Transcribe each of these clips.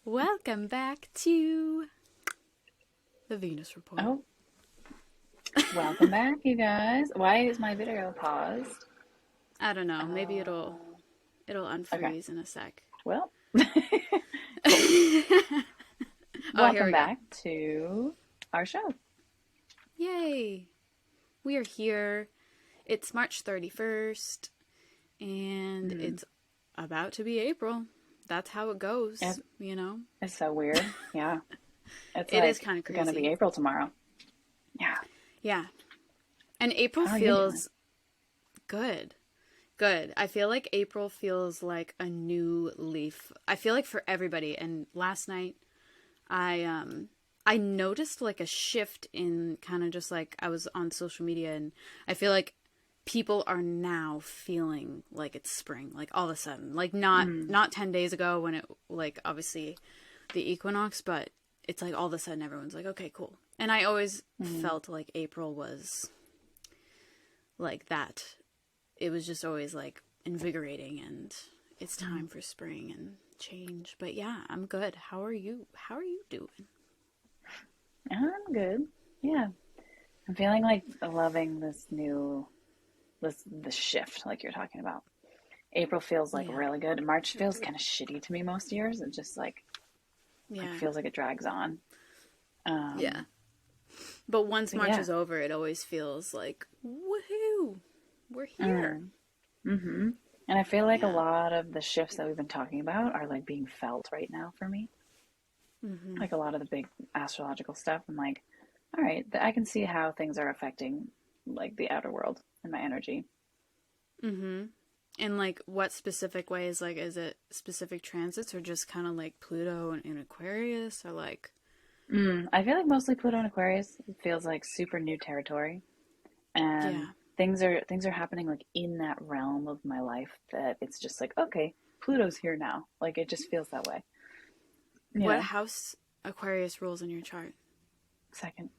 Welcome back to the Venus Report. Oh, welcome back, you guys. Why is my video paused? I don't know. Maybe it'll Uh, okay. unfreeze in a sec. Well, cool. Oh, here Welcome we go. back to our show. Yay! We are here. It's March 31st, and it's about to be April. That's how it goes, It, you know? it's so weird. Yeah. It's It is like kind of going to be crazy. April tomorrow. Yeah. Yeah. And April How are you doing? feels good. Good. I feel like April feels like a new leaf. I feel like for everybody. And last night, I noticed like a shift in kind of just like I was on social media, and I feel like people are now feeling like it's spring, like all of a sudden, like not 10 days ago when it like obviously the equinox, but it's like all of a sudden everyone's like, okay, cool. And I always felt like April was like that. It was just always like invigorating, and it's time for spring and change. But yeah, I'm good. How are you? How are you doing? I'm good. Yeah. I'm feeling like loving this shift, like you're talking about. April feels like Yeah. really good. March feels kind of shitty to me most years. It just like Yeah. feels like it drags on. Yeah. But once But March yeah. is over, it always feels like, woohoo, we're here. Mm-hmm. And I feel like a Yeah. lot of the shifts that we've been talking about are like being felt right now for me. Mm-hmm. Like a lot of the big astrological stuff. I'm like, all right, I can see how things are affecting like the outer world and my energy. Mm-hmm. In like what specific ways? Like, is it specific transits or just kind of like Pluto and Aquarius, or like, I feel like mostly Pluto and Aquarius feels like super new territory, and yeah. things are happening like in that realm of my life that it's just like, okay, Pluto's here now. Like it just feels that way, you What know. house Aquarius rules in your chart? Second.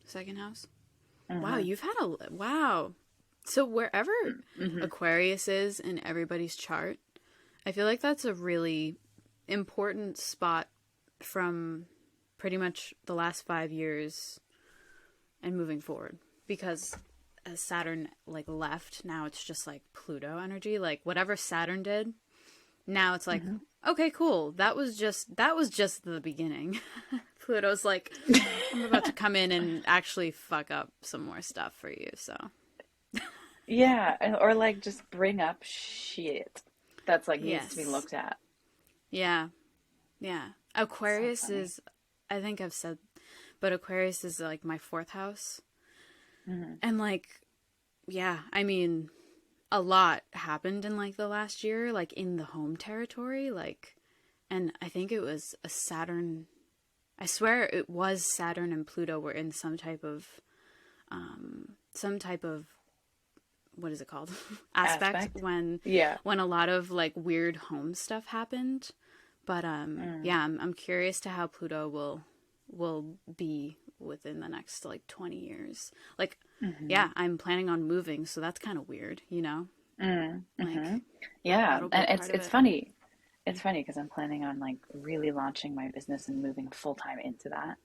Second house? Wow, Uh-huh. you've had wow. So wherever Mm-hmm. Aquarius is in everybody's chart, I feel like that's a really important spot from pretty much the last 5 years and moving forward. Because as Saturn like left, now it's just like Pluto energy. Like whatever Saturn did, now it's like, Mm-hmm. okay, cool. That was just the beginning. Pluto's like, I'm about to come in and actually fuck up some more stuff for you. So Yeah, or like just bring up shit that's like needs to be yes, looked at. yeah, yeah. So Aquarius funny. is, I think I've said, but Aquarius is like my fourth house, Hmm. and like, yeah, I mean, a lot happened in like the last year, like in the home territory, like, and I think it was a Saturn. I swear it was Saturn and Pluto were in some type of what is it called aspect Aspect. when Yeah. a lot of like weird home stuff happened. But Mm. yeah, I'm curious to how Pluto will be within the next like 20 years. Like, Hmm. yeah, I'm planning on moving, so that's kind of weird, you know? Mm. Hmm. Like, Yeah, that'll be and a it's part of it's it. funny. It's funny because I'm planning on like really launching my business and moving full time into that.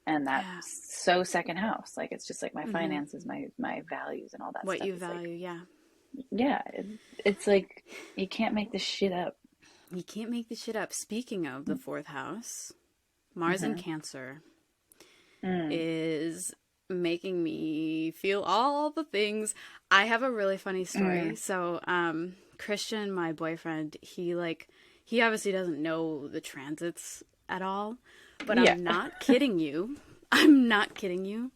And that's Yeah. so second house. Like it's just like my Mm-hmm. finances, my values and all that What stuff you is like, value, yeah. yeah, it's like you can't make this shit up. You can't make this shit up. Speaking of the fourth house, Mars in Hmm. Cancer Mm. is making me feel all the things. I have a really funny story. Mm. So, Christian, my boyfriend, he obviously doesn't know the transits at all, but Yeah. I'm not kidding you. I'm not kidding you.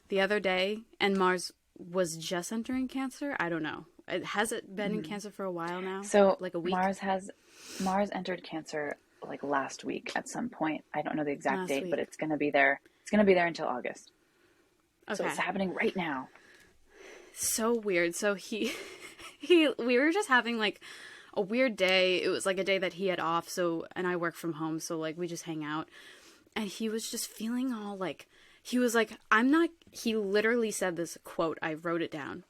The other day, and Mars was just entering Cancer. I don't know. Has it been in Mhm. Cancer for a while now? So Like a week? Mars entered Cancer like last week at some point. I don't know the exact Last date, but week. it's going to be there. It's going to be there until August. So it's Okay. happening right now. So weird. So we were just having like a weird day. It was like a day that he had off, so and I work from home, so like we just hang out. And he was just feeling all like he was like, I'm not he literally said this quote, I wrote it down.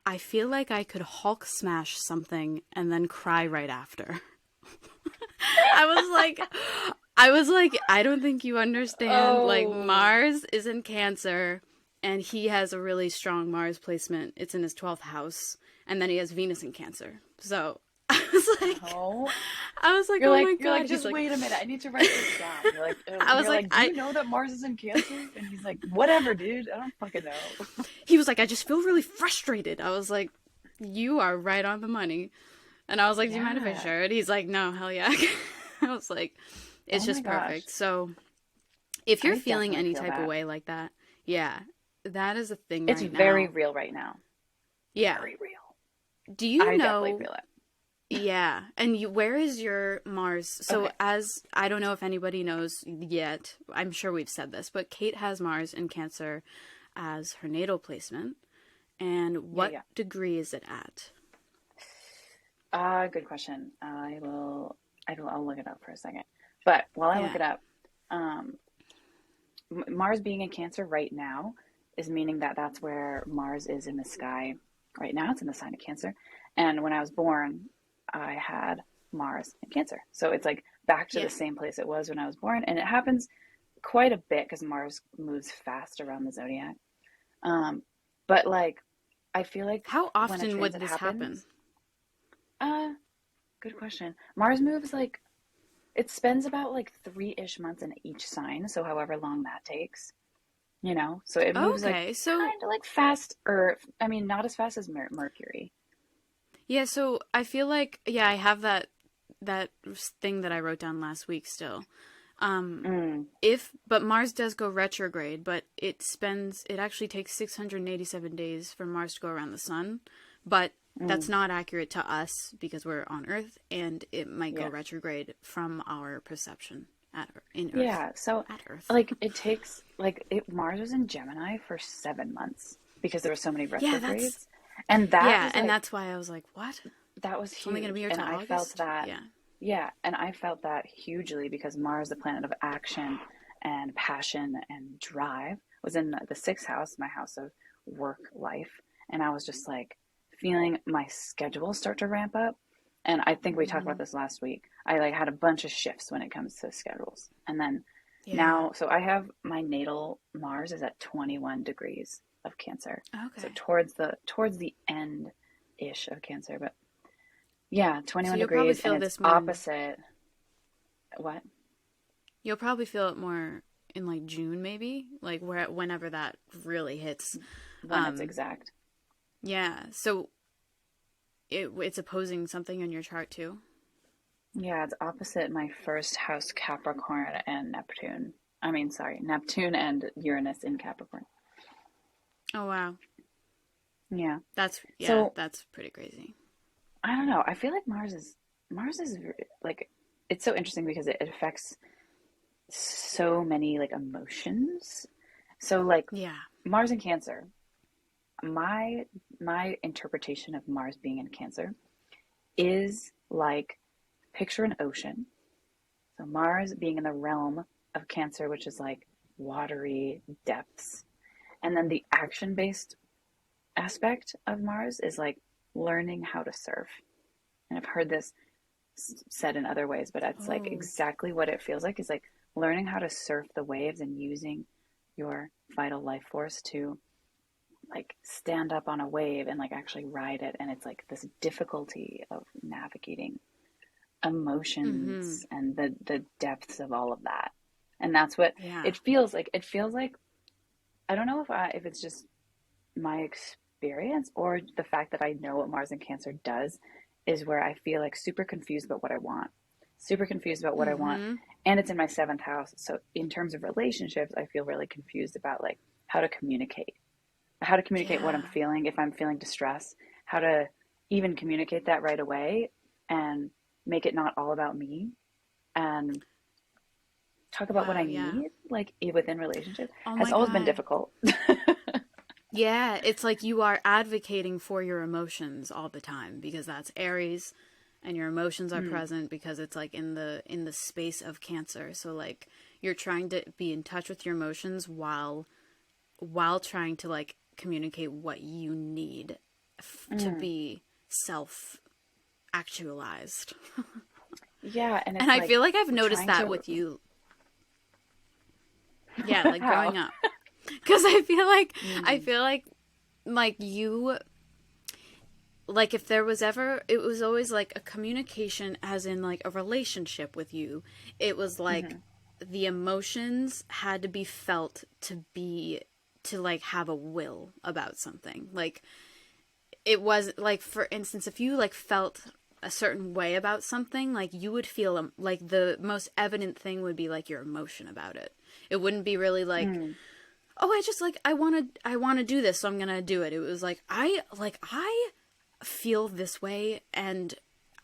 I feel like I could Hulk smash something and then cry right after. I was like, I don't think you understand. Like, Oh, Mars is in Cancer, and he has a really strong Mars placement. It's in his 12th house, and then he has Venus in Cancer. So oh. I was like, oh my You're like, God. He's just like, wait a minute. I need to write this down. I was You're like, like, do you know that Mars is in Cancer? And he's like, whatever, dude. I don't fucking know. he was like, I just feel really frustrated. I was like, you are right on the money. And I was like, do you mind if I Yeah. share it? He's like, no, hell yeah. I was like, it's Oh my just gosh. perfect. So if you're I feeling definitely any feel type of that. way like that, yeah, that is a thing It's right very now. real right now. Yeah. Very real. Do you I definitely know? feel it. Yeah. And where is your Mars? So, Okay. as I don't know if anybody knows yet, I'm sure we've said this, but Kate has Mars in Cancer as her natal placement. And Yeah, what yeah. degree is it at? Good question. I'll look it up for a second. But while I look Yeah. it up, um, Mars being in Cancer right now is meaning that that's where Mars is in the sky right now. It's in the sign of Cancer. And when I was born, I had Mars in Cancer. So it's like back to the Yeah. same place it was when I was born. And it happens quite a bit because Mars moves fast around the zodiac. Um, but like, I feel like How when a often would transit this happen? happens, uh, good question. Mars moves like it spends about like 3-ish months in each sign, so however long that takes, so it moves like Okay. So, kind of like fast, or I mean, not as fast as Mercury. yeah, so I feel like yeah, I have that thing that I wrote down last week still. Um Mm, if but Mars does go retrograde, but it actually takes 687 days for Mars to go around the sun, but that's mm, not accurate to us because we're on Earth and it might go yeah, retrograde from our perception in Earth. yeah. So, At Earth. like, it takes Mars was in Gemini for 7 months because there were so many Yeah, that's retrogrades, and that yeah, was and like that's why I was like, what? that was It's only going to be huge, here and till I felt August? that. Yeah. Yeah, and I felt that hugely because Mars, the planet of action and passion and drive, was in the sixth house, my house of work life. And I was just like feeling my schedule start to ramp up. And I think we talked about Mhm. this last week. I like had a bunch of shifts when it comes to schedules. And then Yeah. now, so I have my natal Mars is at 21 degrees of Cancer. So Okay. towards the end ish of Cancer, but yeah, So 21 you'll probably degrees, and feel it's this more opposite. What? you'll probably feel it more in like June maybe, like whenever that really hits. When it's Um exact. yeah. So it's opposing something in your chart too. Yeah, it's opposite my first house, Capricorn and Neptune. I mean, sorry, Neptune and Uranus in Capricorn. Oh wow. Yeah. Yeah, So that's pretty crazy. I don't know. I feel like Mars is like it's so interesting because it affects so many like emotions. So like Yeah. Mars in Cancer, my my interpretation of Mars being in Cancer is like picture an ocean. So Mars being in the realm of Cancer, which is like watery depths. And then the action based aspect of Mars is like learning how to surf. And I've heard this said in other ways, but it's like Oh. exactly what it feels like is like learning how to surf the waves and using your vital life force to like stand up on a wave and like actually ride it. And it's like this difficulty of navigating Mhm. emotions and the depths of all of that. And that's what Yeah. it feels like. It feels like I don't know if it's just my experience or the fact that I know what Mars and Cancer does is where I feel like super confused about what I want. Super confused about what I want. Mhm. And it's in my seventh house. So in terms of relationships, I feel really confused about like how to communicate what I'm Yeah. feeling if I'm feeling distress, how to even communicate that right away and make it not all about me and talk about what Wow, I yeah. need like within relationships Oh has my always been God. difficult. Yeah, it's like you are advocating for your emotions all the time because that's Aries and your emotions are Mm, present because it's like in the space of Cancer. So like you're trying to be in touch with your emotions while trying to like communicate what you need to mm. be self actualized. Yeah, and And it's I like feel like I've noticed trying that to with you. Yeah, like how? growing up. Because I Mm, feel like you, like if there was ever, it was always like a communication as in like a relationship with you. It was like hmm the emotions had to be felt to be, to like have a will about something. Like it was like, for instance, if you like felt a certain way about something, like you would feel like the most evident thing would be like your emotion about it. It wouldn't be really like, mm, oh, I just like I want to do this, so I'm gonna do it. It was I feel this way, and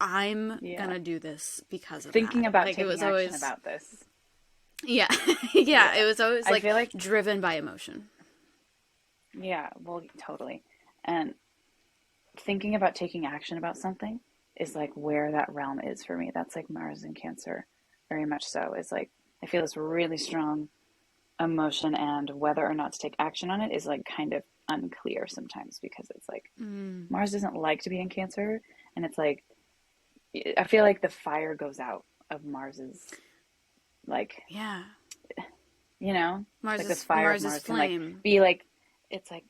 I'm yeah. gonna do this because of Thinking that. about Like it taking was action always, about this. yeah, yeah. Yeah. It was always I like feel like, driven by emotion. yeah, well, totally. And thinking about taking action about something is like where that realm is for me. That's like Mars in Cancer, very much so. It's like I feel this really strong emotion, and whether or not to take action on it is like kind of unclear sometimes because it's like Mm, Mars doesn't like to be in Cancer, and it's like I feel like the fire goes out of Mars's like yeah, it's like the fire of Mars's Mars can like flame. be like it's like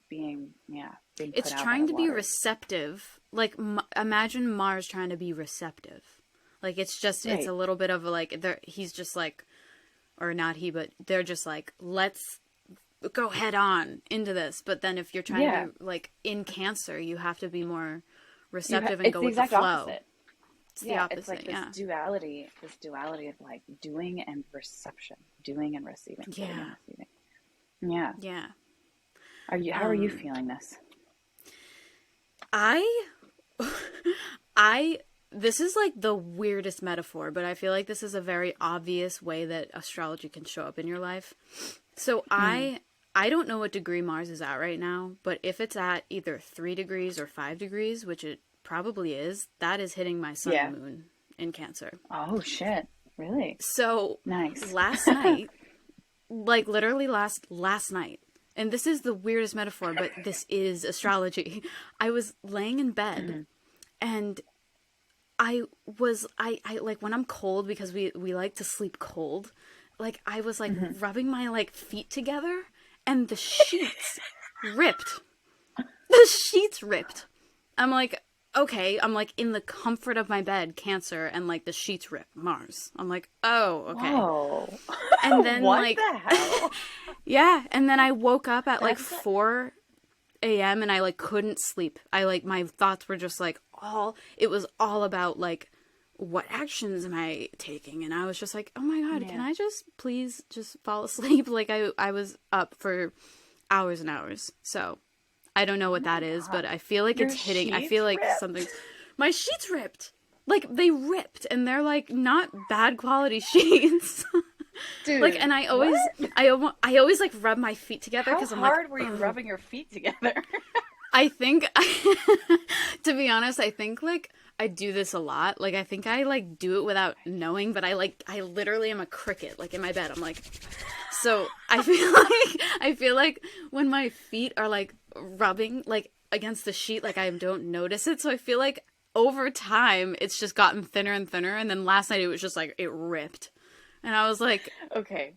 being It's put out by the trying to be water. receptive. Like imagine Mars trying to be receptive. Like it's a Right. little bit of a, like he's just like, or not he, but they're just like, let's go head on into this. But then if you're trying to Yeah. be like in Cancer, you have to be more receptive and It's go the with the exact flow. opposite. It's the Yeah, it's opposite, like yeah. this duality of like doing and reception, doing and receiving, giving and Yeah. receiving. Yeah. Yeah. How are you Um feeling this? I I this is like the weirdest metaphor, but I feel like this is a very obvious way that astrology can show up in your life. So Mm, I don't know what degree Mars is at right now, but if it's at either 3 degrees or 5 degrees, which it probably is, that is hitting my sun and yeah. moon in Cancer. Oh shit. Really? So Nice. last night, like literally last night, and this is the weirdest metaphor, but this is astrology. I was laying in bed, hmm and I like, when I'm cold, because we like to sleep cold, like I was like hmm rubbing my like feet together, and the sheets ripped. The sheets ripped. I'm like, okay, I'm like in the comfort of my bed, Cancer, and like the sheets rip, Mars. I'm like, oh, okay. Whoa. And then What like, the hell? yeah, and then I woke up at like That's 4 a.m. and I like couldn't sleep. I like, my thoughts were just like it was all about like, what actions am I taking? And I was just like, oh my God, can yeah. I just please just fall asleep? Like I was up for hours and hours. So I don't know Oh what my that is, but God. I feel like Your it's hitting. I feel sheets like ripped. something's, my sheets ripped. Like they ripped, and they're like not bad quality sheets. Like, Dude, and what? I always like rub my feet together How because I'm like, hard were you oh. rubbing your feet together? I think, to be honest, I think like I do this a lot. Like I think I like do it without knowing, but I literally am a cricket. Like in my bed, I'm like, so I feel like when my feet are like rubbing like against the sheet, like I don't notice it. So I feel like over time it's just gotten thinner and thinner. And then last night it was just like it ripped, and I was like, Okay.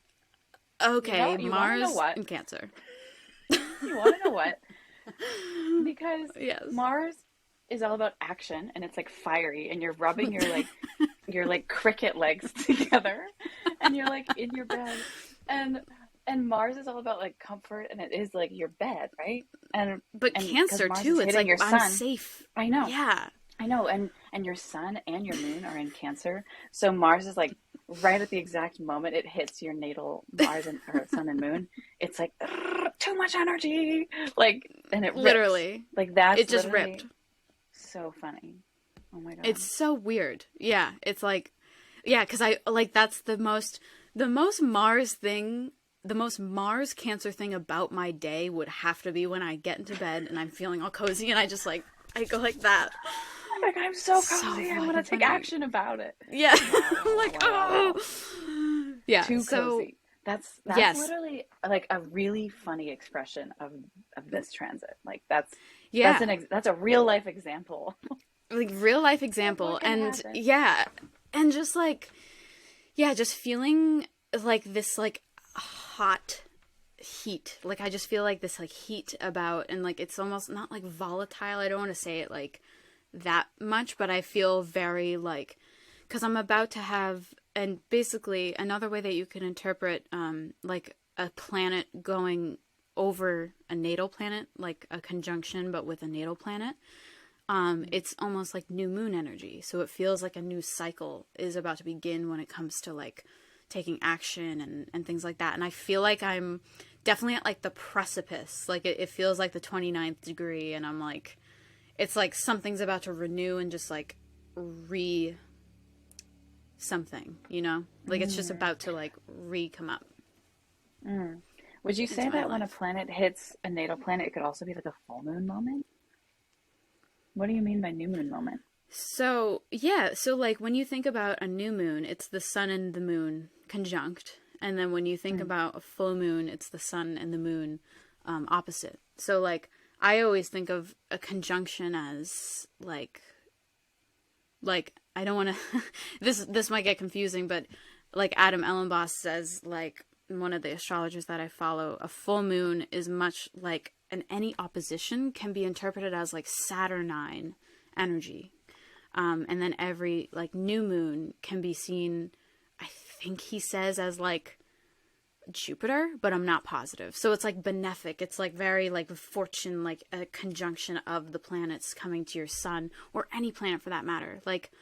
okay, You want to know Mars what? and Cancer. You want to know what? Because Yes. Mars is all about action and it's like fiery and you're rubbing your like cricket legs together and you're like in your bed and Mars is all about like comfort and it is like your bed, right? But And because Cancer Mars is too, it's hitting like your I'm sun. safe. I know. Yeah. I know, and your sun and your moon are in Cancer, so Mars is like right at the exact moment it hits your natal Mars and or sun and moon. It's like too much energy, like, and it rips. Literally. Like that's It just ripped. literally so funny. Oh my God. It's so weird. Yeah. It's like, yeah, because I like, that's the most Mars thing, the most Mars Cancer thing about my day would have to be when I get into bed and I'm feeling all cozy and I just like, I go like that. Like I'm so So cozy. I want fucking to take funny. action about it. Yeah. Wow, wow, I'm wow, like, wow, wow, wow. oh. Yeah. Too So, cozy. That's yes. literally like a really funny expression of this transit. Like Yeah. that's a real life example. Like real life Of example. what can And happen. yeah. and just like, yeah, just feeling like this like hot heat. Like I just feel like this like heat about, and like it's almost not like volatile. I don't want to say it like that much, but I feel very like, because I'm about to have, and basically another way that you can interpret like a planet going over a natal planet, like a conjunction but with a natal planet, it's almost like new moon energy. So it feels like a new cycle is about to begin when it comes to like taking action and things like that. And I feel like I'm definitely at like the precipice. Like it feels like the 29th degree, and I'm like, it's like something's about to renew and just like something, you know? Like it's just about to like come up Would you into say my that when a life. planet hits a natal planet, it could also be like a full moon moment? What do you mean by new moon moment? So, yeah, so like when you think about a new moon, it's the sun and the moon conjunct. And then when you think Mm. about a full moon, it's the sun and the moon opposite. So, like, I always think of a conjunction as like I don't want to this might get confusing, but like Adam Ellenboss says, like one of the astrologers that I follow, a full moon is much like, and any opposition can be interpreted as like Saturnine energy. And then every like new moon can be seen, I think he says, as like Jupiter, but I'm not positive. So it's like benefic. It's like very like fortune, like a conjunction of the planets coming to your sun, or any planet for that matter. Like,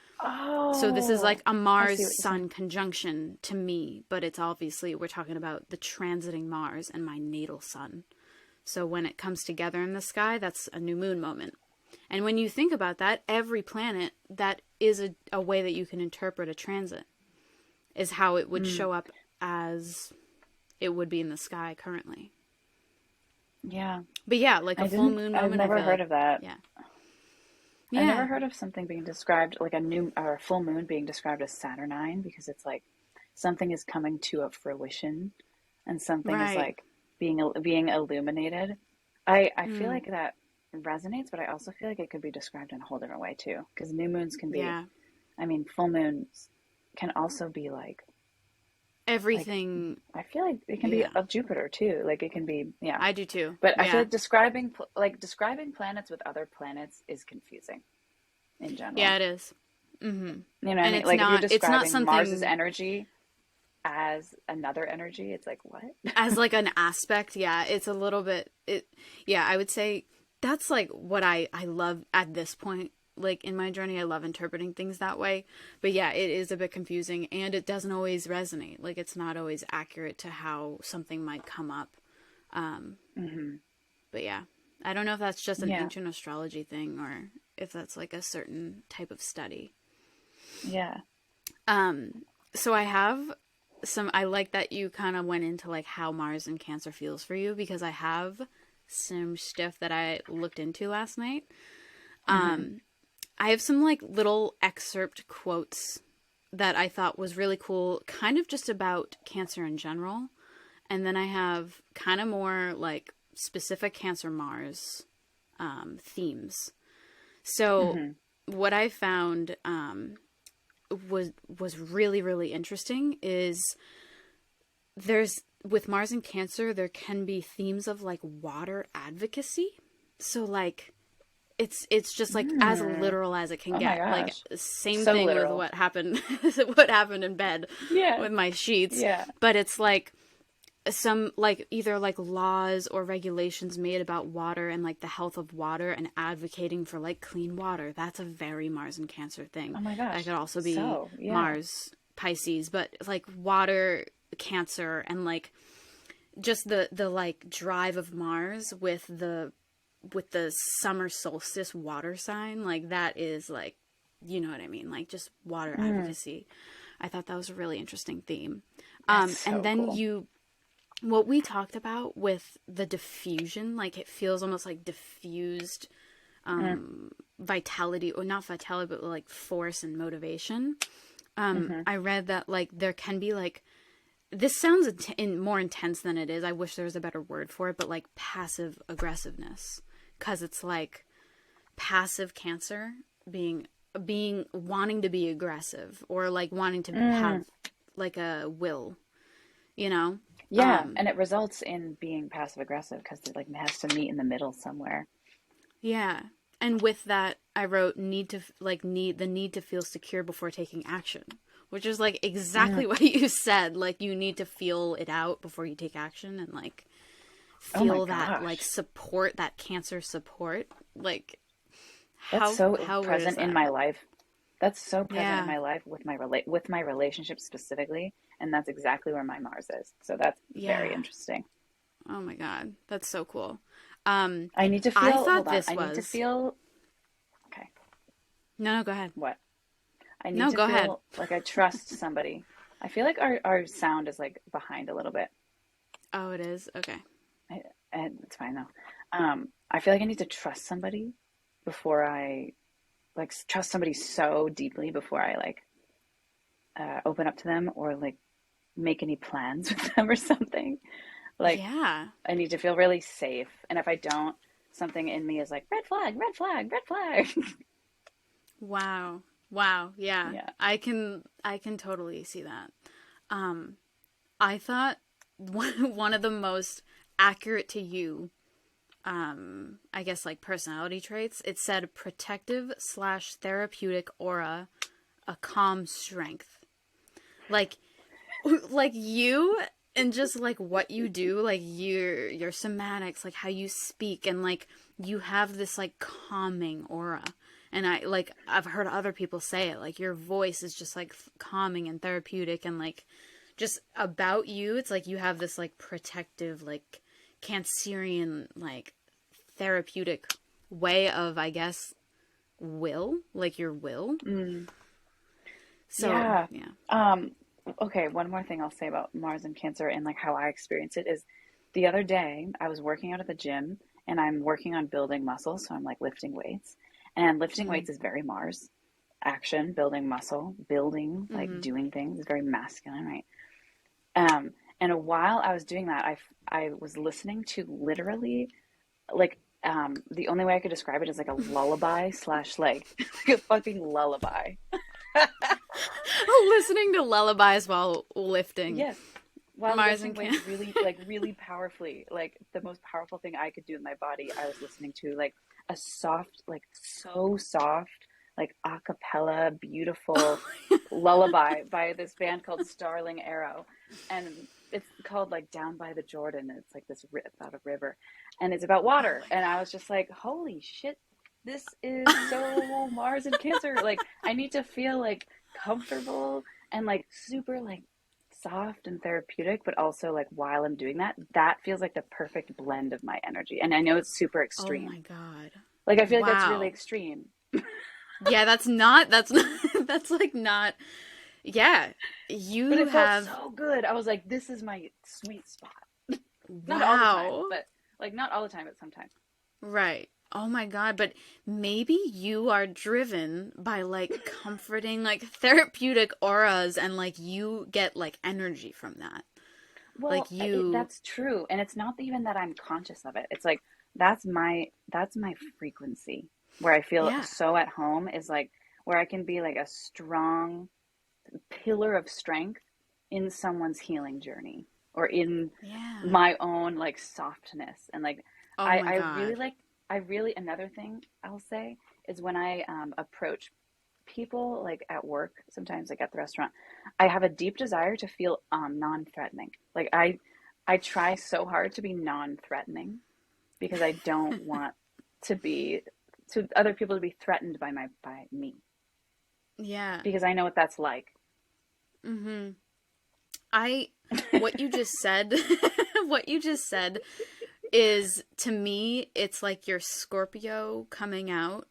so this is like Oh, a I see what Mars you're saying. Sun conjunction to me, but it's obviously, we're talking about the transiting Mars and my natal sun. So when it comes together in the sky, that's a new moon moment. And when you think about that, every planet, that is a way that you can interpret a transit, is how it would Mm. show up as it would be in the sky currently. Yeah. But yeah, like a full moon I've moment, I never feel heard like, of that. yeah. I've Yeah. never heard of something being described like a new or a full moon being described as Saturnine, because it's like something is coming to a fruition and something is Right. like being illuminated. I feel Mm, like that resonates, but I also feel like it could be described in a whole different way too. Because new moons can be, yeah. I mean, full moons can also be like Everything. I feel like it can be Yeah. of Jupiter too. Like it can be, yeah. I do too. But I feel Yeah. like describing planets with other planets is confusing in Yeah, general. it is. Mm-hmm. You know what I And mean? Like if you're it's not describing Mars's something energy as another energy, it's like what? as like an aspect. Yeah. It's a little bit, yeah, I would say that's like what I love at this point. Like in my journey, I love interpreting things that way. But yeah, it is a bit confusing, and it doesn't always resonate. Like it's not always accurate to how something might come up. Um, Hmm. but yeah, I don't know if that's just an Yeah, ancient astrology thing, or if that's like a certain type of study. yeah. Um, so I have I like that you kind of went into like how Mars in Cancer feels for you, because I have some stuff that I looked into last night. Hmm. Um, I have some like little excerpt quotes that I thought was really cool, kind of just about Cancer in general. And then I have kind of more like specific Cancer Mars themes. So Hmm. what I found was really really interesting is there's, with Mars and Cancer, there can be themes of like water advocacy. So like it's just like as Mm. literal as it can Oh my get. Like gosh. same So thing with literal. what happened what happened in bed Yeah. with my sheets, Yeah. but it's like some like either like laws or regulations made about water and like the health of water and advocating for like clean water. That's a very Mars and Cancer thing. Oh my That could gosh. also be So, yeah. Mars Pisces, but like water Cancer, and like just the like drive of Mars with the summer solstice water sign, like that is like, you know what I mean, like just water Mm. advocacy. I thought that was a really interesting theme. That's And so then cool. you, what we talked about with the diffusion, like it feels almost like diffused Mm. vitality, or not vitality, but like force and motivation. Hmm. I read that like there can be like, this sounds more intense than it is. I wish there was a better word for it, but like passive aggressiveness, because it's like passive Cancer being wanting to be aggressive or like wanting to Mm. have like a will, you know? Yeah, and it results in being passive aggressive because it like has to meet in the middle somewhere. Yeah. And with that, I wrote the need to feel secure before taking action, which is like Mm. exactly what you said. Like you need to feel it out before you take action and like Oh my feel that like gosh. support, that cancer support. Like That's so how weird is present in that? my life. That's so present in Yeah. my life with with my relationship specifically, and that's exactly where my Mars is. So that's very Yeah. interesting. Oh my God. That's so cool. Um, I need to I feel, hold thought on. this I need to was. feel, okay, No, no, go ahead. what? I need No, to go ahead. feel like I trust somebody. I feel like our sound is like behind a little bit. Oh, it is? Okay. I, and it's fine though. I feel like I need to trust somebody before I like trust somebody so deeply before I like open up to them or like make any plans with them or something. Like Yeah. I need to feel really safe. And if I don't, something in me is like, red flag, red flag, red flag. Wow. Wow. Yeah. Yeah. I can totally see that. Um, I thought one of the most accurate to you, I guess like personality traits, it said protective slash therapeutic aura, a calm strength. Like like you and just like what you do, like your somatics, like how you speak, and like you have this like calming aura. And I've heard other people say it, like your voice is just like calming and therapeutic, and like just about you, it's like you have this like protective, like Cancerian, like therapeutic way of, I guess, will, like your will. Mm, So yeah. yeah. Um, okay, one more thing I'll say about Mars and Cancer and like how I experience it is the other day I was working out at the gym and I'm working on building muscle, so I'm like lifting weights. And lifting Mm-hmm. weights is very Mars. Action, building muscle, building, like Mm-hmm. doing things is very masculine, right? Um, and while I was doing that, I was listening to literally like the only way I could describe it is like a lullaby slash like, like a fucking lullaby. Listening to lullabies while lifting Yes, while Mars lifting and weights Can. really like really powerfully, like the most powerful thing I could do with my body, I was listening to like a soft, like so soft, like a cappella, beautiful lullaby by this band called Starling Arrow. And it's called like Down by the Jordan. And it's like this about a river and it's about Oh water. my And I was just like, holy shit, this is so Mars and Cancer. Like I need to feel like comfortable and like super like soft and therapeutic, but also like while I'm doing that, that feels like the perfect blend of my energy. And I know it's super God. Oh extreme. my God. Like I feel like that's really Wow. extreme. Yeah, that's not, that's like not, yeah. But You it felt have, so good. I was like, this is my sweet spot. Not all the time, wow. but like not all the time, but sometimes. Right. Oh my God. But maybe you are driven by like comforting, like therapeutic auras, and like you get like energy from that. Like Well, you, that's true, and it's not even that I'm conscious of it. It's like that's my frequency where I feel yeah. so at home is like where I can be like a strong pillar of strength in someone's healing journey or in Yeah. my own like softness and like Oh my I really God. like I really another thing I'll say is when I approach people like at work sometimes like at the restaurant I have a deep desire to feel non-threatening like I try so hard to be non-threatening because I don't want to be to other people to be threatened by me Yeah. because I know what that's like. Mm-hmm. I, what you just said, what you just said is, to me, it's like your Scorpio coming out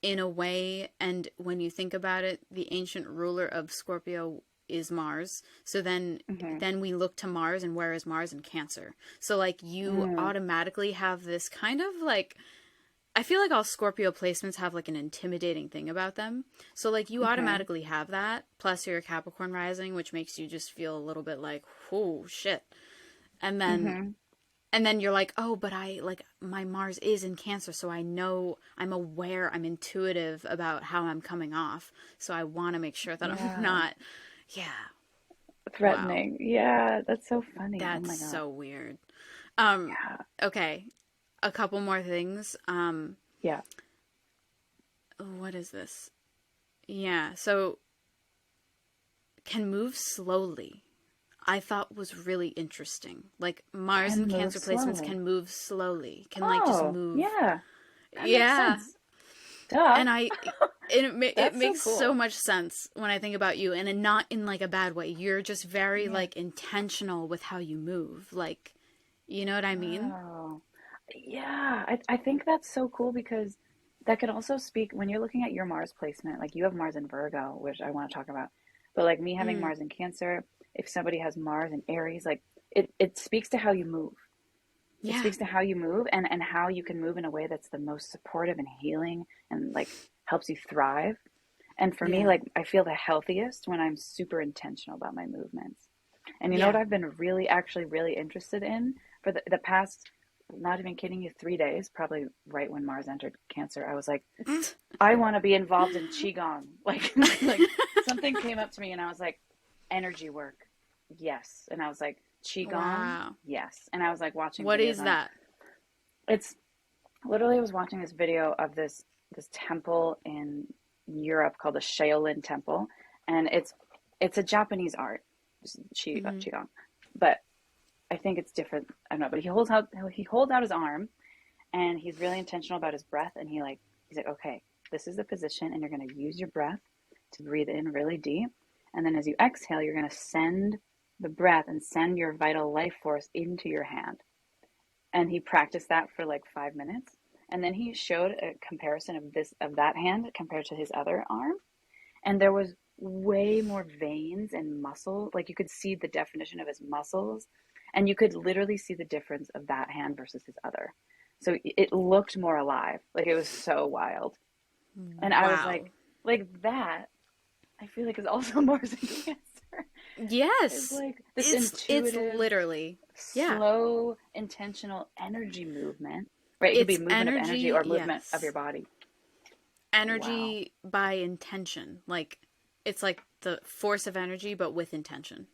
in a way. And when you think about it, the ancient ruler of Scorpio is Mars. So Hmm. then we look to Mars, and where is Mars in Cancer? So like you Mm, automatically have this kind of like, I feel like all Scorpio placements have like an intimidating thing about them. So like you okay. automatically have that, plus you're a Capricorn rising, which makes you just feel a little bit like, oh shit. And then Hmm. and then you're like, oh, but I like my Mars is in Cancer, so I know, I'm aware, I'm intuitive about how I'm coming off. So I want to make sure that I'm Yeah. not, yeah, wow, Threatening. Yeah, that's so funny. Oh that's my God. so weird. Um, Yeah. okay, a couple more things. Yeah. What is this? Yeah, so can move slowly. I thought was really interesting. Like Mars Can and move Cancer placements slowly. can move slowly, can like just Oh, move. yeah. That makes Yeah. sense. Duh. And it That's so makes so cool. much sense when I think about you, and not in like a bad way. You're just very Yeah. like intentional with how you move. Like, you know what I mean? Wow. Yeah, I think that's so cool because that could also speak when you're looking at your Mars placement, like you have Mars in Virgo, which I want to talk about. But like me having Mm. Mars in Cancer, if somebody has Mars in Aries, like it speaks to how you move. It Yeah. speaks to how you move and how you can move in a way that's the most supportive and healing and like helps you thrive. And for me, Yeah. like I feel the healthiest when I'm super intentional about my movements. And you know what Yeah. I've been really, actually really interested in for the past, not even kidding you, 3 days, probably right when Mars entered Cancer, I was like, I want to be involved in Qigong. Like something came up to me and I was like, energy work, yes. And I was like, Qigong, Wow. yes. And I was like watching What videos is on it. that? It's literally I was watching this video of this temple in Europe called the Shaolin Temple, and it's a Japanese art, Hmm. qigong, but I think it's different. I don't know, but he holds out his arm, and he's really intentional about his breath, and he's like, okay, this is the position, and you're going to use your breath to breathe in really deep, and then as you exhale, you're going to send the breath and send your vital life force into your hand, and he practiced that for like 5 minutes, and then he showed a comparison of that hand compared to his other arm, and there was way more veins and muscle, like you could see the definition of his muscles, and you could literally see the difference of that hand versus his other, so it looked more alive, like it was so wild. And I was Wow. like that, I feel like is also Mars and Cancer. It's Yes. like this It's intuitive, literally. Yeah. slow, intentional energy movement, right? It could be It's movement of energy energy, or movement of your yes. body. Wow. Energy by intention. Like it's like the force of energy but with intention.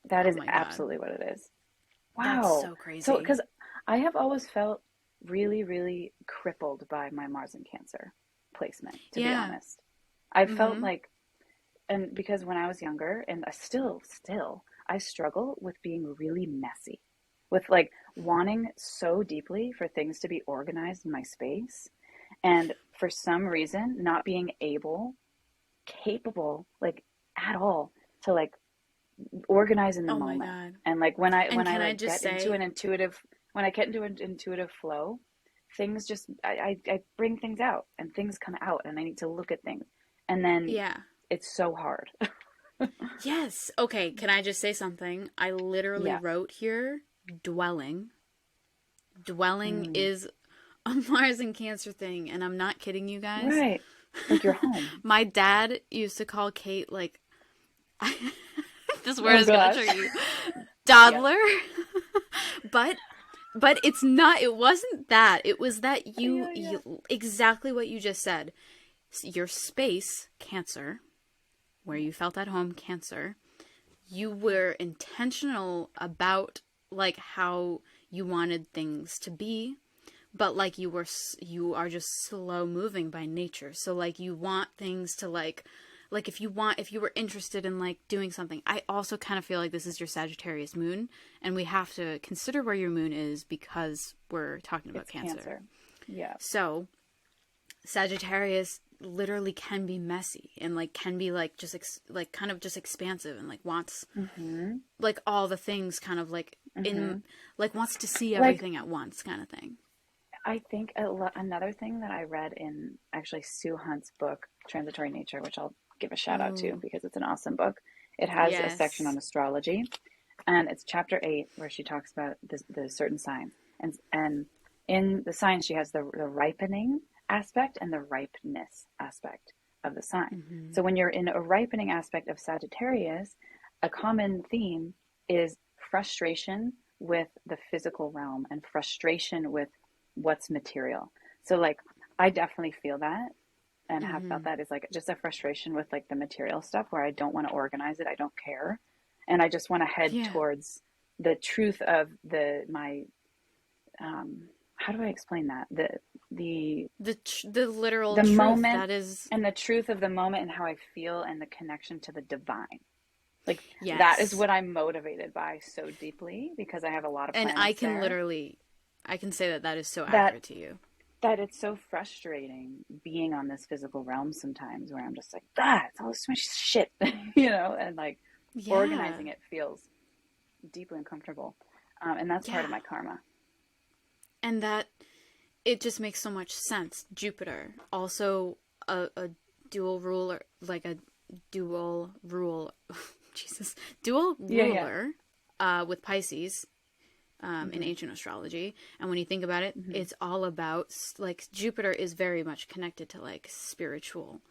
That Oh is my god. absolutely what it is. That's Wow. so So, crazy. because I have always felt really, really crippled by my Mars and Cancer placement, to be Yeah. honest. I felt Mhm. like, and because when I was younger, and I still, I struggle with being really messy, with like wanting so deeply for things to be organized in my space. And for some reason, not being capable, like at all, to like organize in the Oh my moment. god. And like when I And when I can I like just get into say, an intuitive when I get into an intuitive flow, things just I bring things out and things come out and I need to look at things. And then yeah. it's so hard. Yes. Okay, can I just say something? I literally Yeah. wrote here dwelling. Dwelling Mm. is a Mars and Cancer thing, and I'm not kidding you guys. Right. Like your home. My dad used to call Kate like this word Oh is gonna gosh. trigger you. Yes. Toddler. but it's not, it wasn't that. It was that Yeah, yeah. you exactly what you just said. Your space, Cancer, where Yeah. you felt at home, Cancer, you were intentional about like how you wanted things to be, but like you are just slow moving by nature, so like you want things to like if you were interested in like doing something. I also kind of feel like this is your Sagittarius moon, and we have to consider where your moon is because we're talking about It's Cancer. Cancer. Yeah. So Sagittarius literally can be messy and like can be like just like kind of just expansive and like wants Mm-hmm. like all the things kind of like Mm-hmm. in like wants to see Like everything at once kind of thing. I think another thing that I read in actually Sue Hunt's book, Transitory Nature, which I'll give a shout out to Oh, because it's an awesome book. It has a section yes. on astrology, and it's chapter 8 where she talks about the certain signs, and in the signs she has the ripening aspect and the ripeness aspect of the sign. Mm-hmm. So when you're in a ripening aspect of Sagittarius, a common theme is frustration with the physical realm and frustration with what's material. So like I definitely feel that and have felt Mm-hmm. that is like just a frustration with like the material stuff where I don't want to organize it, I don't care, and I just want to head Yeah. towards the truth of the my how do I explain that, the The literal the truth moment that is. and the truth of the moment and how I feel and the connection to the divine. Like that is Yes. what I'm motivated by so deeply because I have a lot of And I planets can there. literally, I can say that that is so That accurate to you. that it's so frustrating being on this physical realm sometimes where I'm just like, ah, it's all this much shit, and like Yeah. organizing it feels deeply uncomfortable. And that's part Yeah. of my karma. And that, it just makes so much sense. Jupiter, also a dual ruler, like a dual rule, Jesus, dual Yeah, yeah. ruler with Pisces in Mm-hmm. ancient astrology. And when you think about it, Mm-hmm. it's all about, like, Jupiter is very much connected to, like, spiritual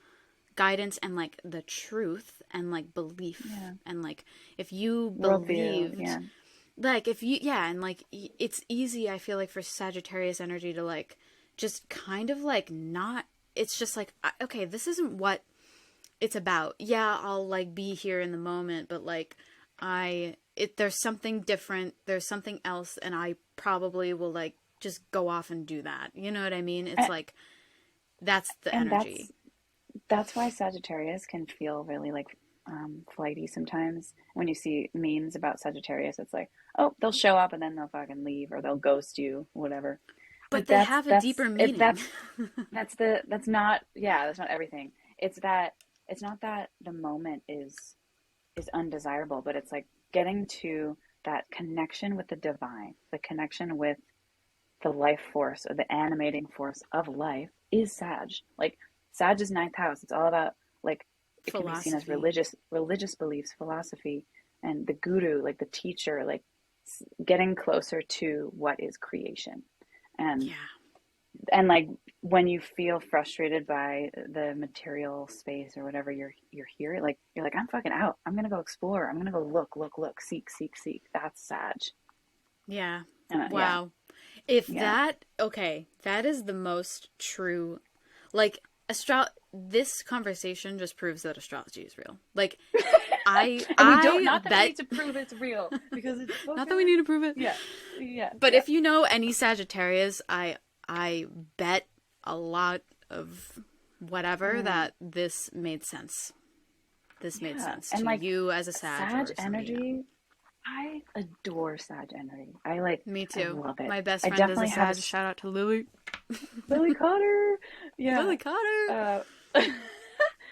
guidance and, like, the truth and, like, belief. Yeah. And, like, if you Worldview. believed, Yeah. like, if you, yeah, and, like, it's easy, I feel like, for Sagittarius energy to, like, just kind of, like, not, it's just like, okay, this isn't what it's about. Yeah, I'll like be here in the moment, but like there's something different, there's something else, and I probably will like just go off and do that. You know what I mean? It's And, like that's the and energy. that's why Sagittarius can feel really like flighty sometimes. When you see memes about Sagittarius, it's like, oh, they'll show up and then they'll fucking leave or they'll ghost you, whatever. But But they have a deeper meaning. that's not everything. It's that it's not that the moment is undesirable, but it's like getting to that connection with the divine, the connection with the life force or the animating force of life is Sag. Like Sag is ninth house. It's all about like it can be seen as Philosophy. religious beliefs, philosophy, and the guru, like the teacher, like getting closer to what is creation. And Yeah. like when you feel frustrated by the material space or whatever you're here, like you're like, I'm fucking out. I'm gonna go explore. I'm gonna go look, seek. That's Sag. Yeah. Yeah, Wow. If yeah. that, okay, that is the most true, like, this conversation just proves that astrology is real. Like, And we don't, I not that we bet, need to prove it's real because it's not that we fucking, need to prove it, yeah, yeah, but yeah. if you know any Sagittarius, I bet a lot of whatever Mm, that this made sense. This made yeah. sense And to like you as a Sag Sag or somebody you know. energy, I adore Sag energy. I like, Me I too. love it. My best I friend is a definitely have a Sag. Shout out to Lily. Lily Cotter. Yeah. Lily Cotter. Uh,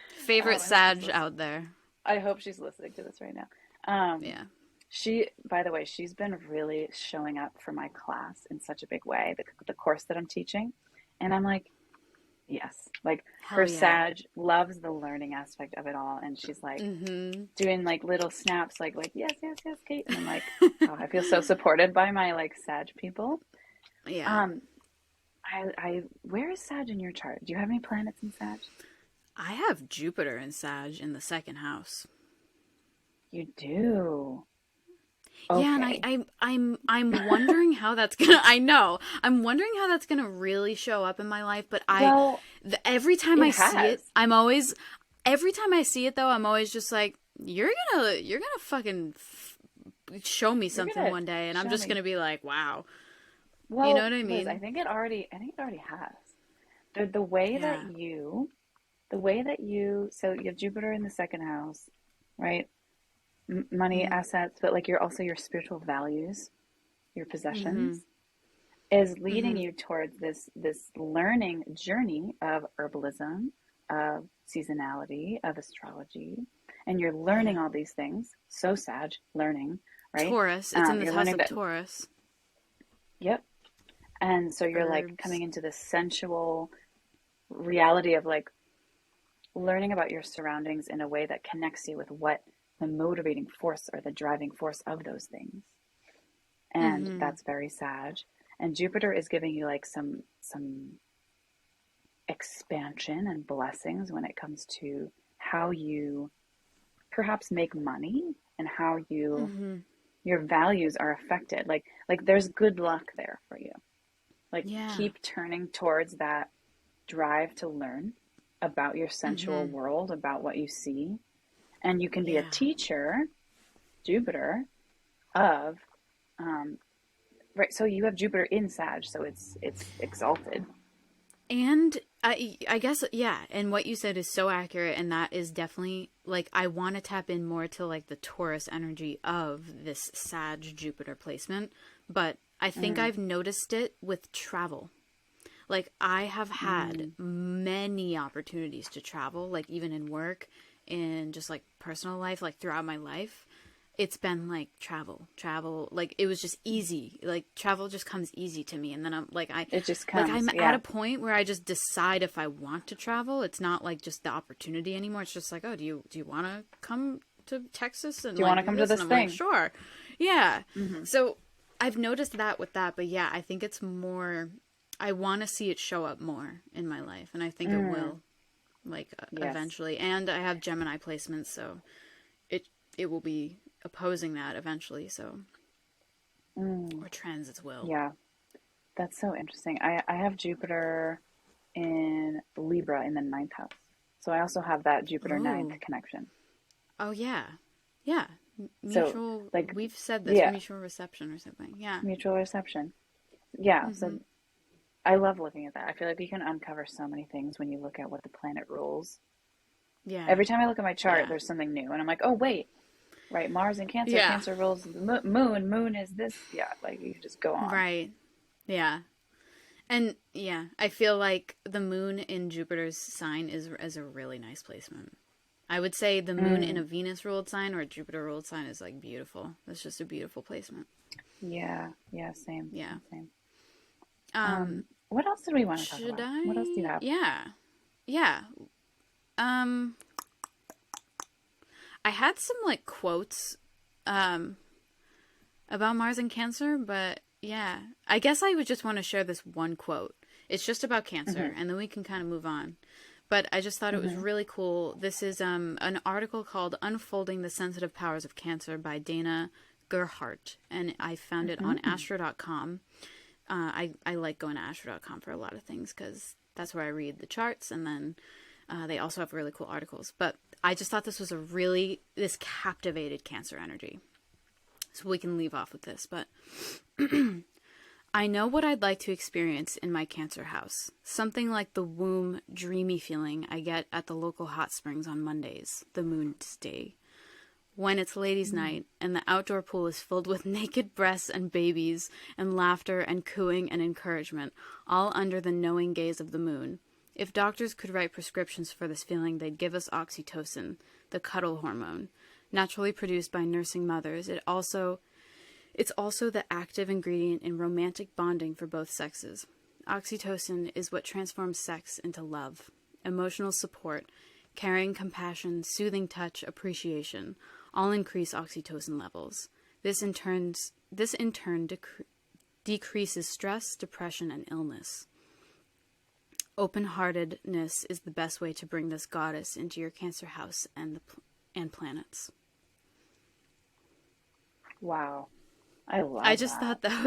Favorite I hope she's Sag listening. out there. I hope she's listening to this right now. Um, Yeah. by the way, she's been really showing up for my class in such a big way, the course that I'm teaching. And I'm like, yes, like her Hell yeah. Sag loves the learning aspect of it all. And she's like Mm-hmm. doing like little snaps, like, yes, Kate. And I'm like, oh, I feel so supported by my like Sag people. Yeah. Um, where is Sag in your chart? Do you have any planets in Sag? I have Jupiter and Sag in the second house. You do. Yeah, and Okay. I'm wondering how that's gonna. I know. I'm wondering how that's gonna really show up in my life. But Well, every time it I see it, has. I'm always, every time I see it though, I'm always just like, you're gonna fucking show me You're something gonna one day, and I'm show just me. gonna be like, wow. You know Well, what I Liz, mean? I think it already has. The way that Yeah. so you have Jupiter in the second house, right? Money, Mm-hmm. assets, but like you're also your spiritual values, your Mm-hmm. possessions, is leading Mm-hmm. you towards this learning journey of herbalism, of seasonality, of astrology, and you're learning Yeah. all these things. So Sag, learning, right? Taurus. It's in the You're house learning of that, Taurus. yep. And so you're like Herbs. coming into this sensual reality of like learning about your surroundings in a way that connects you with what the motivating force or the driving force of those things. And Mm-hmm. that's very Sag. And Jupiter is giving you like some expansion and blessings when it comes to how you perhaps make money and how you Mm-hmm. your values are affected. Like there's good luck there for you. Like Yeah. keep turning towards that drive to learn about your sensual Mm-hmm. world, about what you see. And you can be a Yeah. teacher, Jupiter, of right. So you have Jupiter in Sag, so it's exalted. And I guess, yeah, and what you said is so accurate, and that is definitely, like, I want to tap in more to, like, the Taurus energy of this Sag Jupiter placement, but I think Mm, I've noticed it with travel. Like, I have had mm, many opportunities to travel, like, even in work, in just, like, personal life, like, throughout my life. It's been like travel, like it was just easy. Like travel just comes easy to me, and then it just like comes. I'm at Yeah. a point where I just decide if I want to travel. It's not like just the opportunity anymore. It's just like, oh, do you want to come to Texas and Do you want like to do come to this? And this I'm like, thing? sure, yeah. Hmm. So I've noticed that with that, but yeah, I think it's more. I want to see it show up more in my life, and I think it Mm, will, like yes. eventually. And I have Gemini placements, so it it will be opposing that eventually. So Mm, or transits will. yeah. That's so interesting. I have Jupiter in Libra in the ninth house. So I also have that Jupiter ninth Oh, connection. oh yeah, yeah. So Mutual. like We've said this yeah, mutual reception or something. Yeah. mutual reception. Yeah, Mm-hmm. so I love looking at that. I feel like you can uncover so many things when you look at what the planet rules. Yeah. Every time I look at my chart, Yeah. there's something new, and I'm like, oh wait, right, Mars in Cancer, Yeah. Cancer rules the moon, moon is this. Yeah, like you just go on. Right. Yeah. And yeah, I feel like the moon in Jupiter's sign is a really nice placement. I would say the moon in a Mm, Venus ruled sign or a Jupiter ruled sign is like beautiful. It's just a beautiful placement. yeah, yeah, same, Yeah. same, same. Um, What else did we want to talk should about? What else do you I? have? Yeah. Yeah. Um, I had some like quotes um about Mars and Cancer, but yeah. I guess I would just want to share this one quote. It's just about Cancer, Mm-hmm. and then we can kind of move on. But I just thought it was Mm-hmm. really cool. This is an article called Unfolding the Sensitive Powers of Cancer by Dana Gerhardt, and I found it on Mm-hmm. astro.com. I like going to astro.com for a lot of things because that's where I read the charts, and then they also have really cool articles. But I just thought this captivated Cancer energy. So we can leave off with this, but I know what I'd like to experience in my Cancer house. Something like the womb dreamy feeling I get at the local hot springs on Mondays, the moon's day. When it's ladies' night and the outdoor pool is filled with naked breasts and babies and laughter and cooing and encouragement, all under the knowing gaze of the moon. If doctors could write prescriptions for this feeling, they'd give us oxytocin, the cuddle hormone, naturally produced by nursing mothers. It's also the active ingredient in romantic bonding for both sexes. Oxytocin is what transforms sex into love, emotional support, caring, compassion, soothing touch, appreciation, all increase oxytocin levels. This in turn decreases stress, depression, and illness. Open-heartedness is the best way to bring this goddess into your Cancer house and planets. Wow, I I love just that. thought that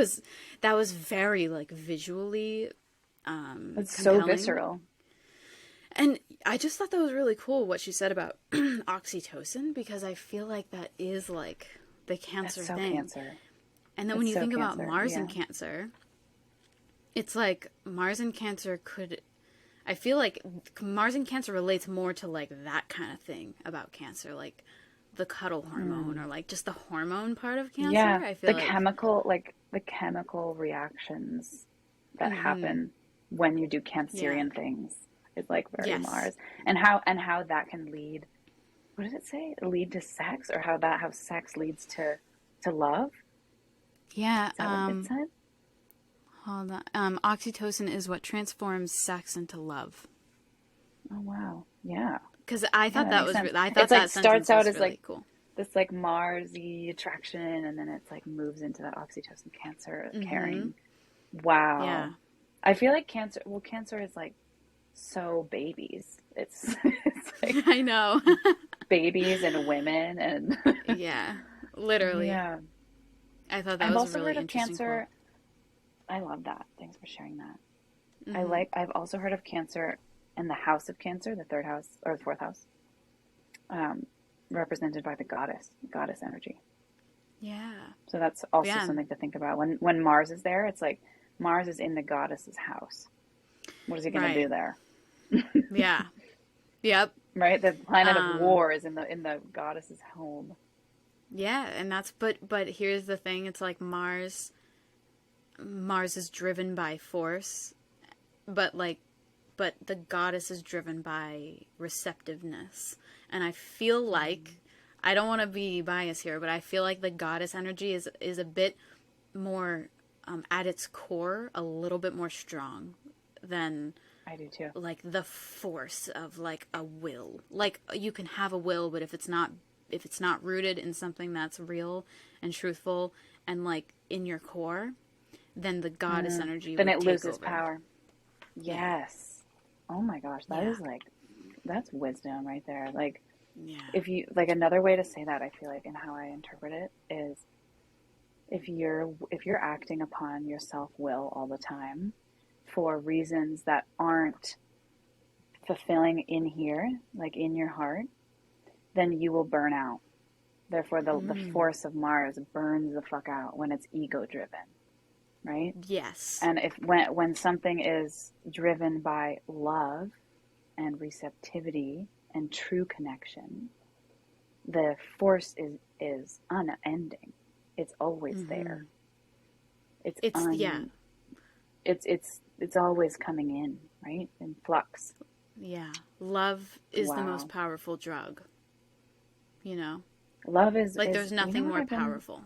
was very like visually It's so compelling. visceral. And I just thought that was really cool what she said about oxytocin because I feel like that is like the That's Cancer so thing. Cancer. And then when It's you so think about Cancer. Mars and Yeah. Cancer, it's like Mars and Cancer could I feel like Mars and Cancer relates more to like that kind of thing about Cancer, like the cuddle hormone Mm. or like just the hormone part of Cancer. Yeah, I feel like the chemical reactions that mhm. happen when you do Yeah. Cancerian things is like very Yes. Mars, and how that can lead. What did it say? Lead to sex, or how sex leads to love? Yeah, Is that what it said? hold on. Oxytocin is what transforms sex into love. Oh wow, yeah, Because I yeah, thought that makes sense. I thought It's like that starts sentence out was as like really cool. this like Marsy attraction, and then it's like moves into that oxytocin Cancer Mm-hmm. caring. Wow, Yeah. I feel like Cancer. Well, Cancer is like so babies. It's it's like I know. babies and women and Yeah. Literally. yeah. I thought that I've was a also really heard of interesting quote. Cancer. I love that. Thanks for sharing that. Mm-hmm. I've also heard of Cancer in the house of Cancer, the third house or the fourth house, um, represented by the goddess energy. Yeah. So that's also Yeah. something to think about. When Mars is there, it's like Mars is in the goddess's house. What is he going to Right. do there? Yeah. Yep. Right? The planet of Um, war is in the goddess's home. yeah, and that's but here's the thing, it's like Mars is driven by force, but like but the goddess is driven by receptiveness. And I feel like I don't want to be biased here, but I feel like the goddess energy is a bit more at its core, a little bit more strong than I do too. like the force of like a will. Like you can have a will, but if it's not rooted in something that's real and truthful and like in your core, then the goddess energy Then would it take loses over. power. Yeah. Yes. Oh my gosh, that Yeah. is like that's wisdom right there. Like Yeah. if you like another way to say that, I feel like, and how I interpret it is if you're acting upon your self-will all the time for reasons that aren't fulfilling in here, like in your heart, then you will burn out. Therefore, the Mm. force of Mars burns the fuck out when it's ego driven, right? Yes. And if when something is driven by love and receptivity and true connection, the force is unending. It's always there. Mm-hmm. It's It's yeah. un it's always coming in, right? In flux. Yeah. Love is the most Wow. powerful drug, you know? Love Like is there's you know nothing what more I've been powerful.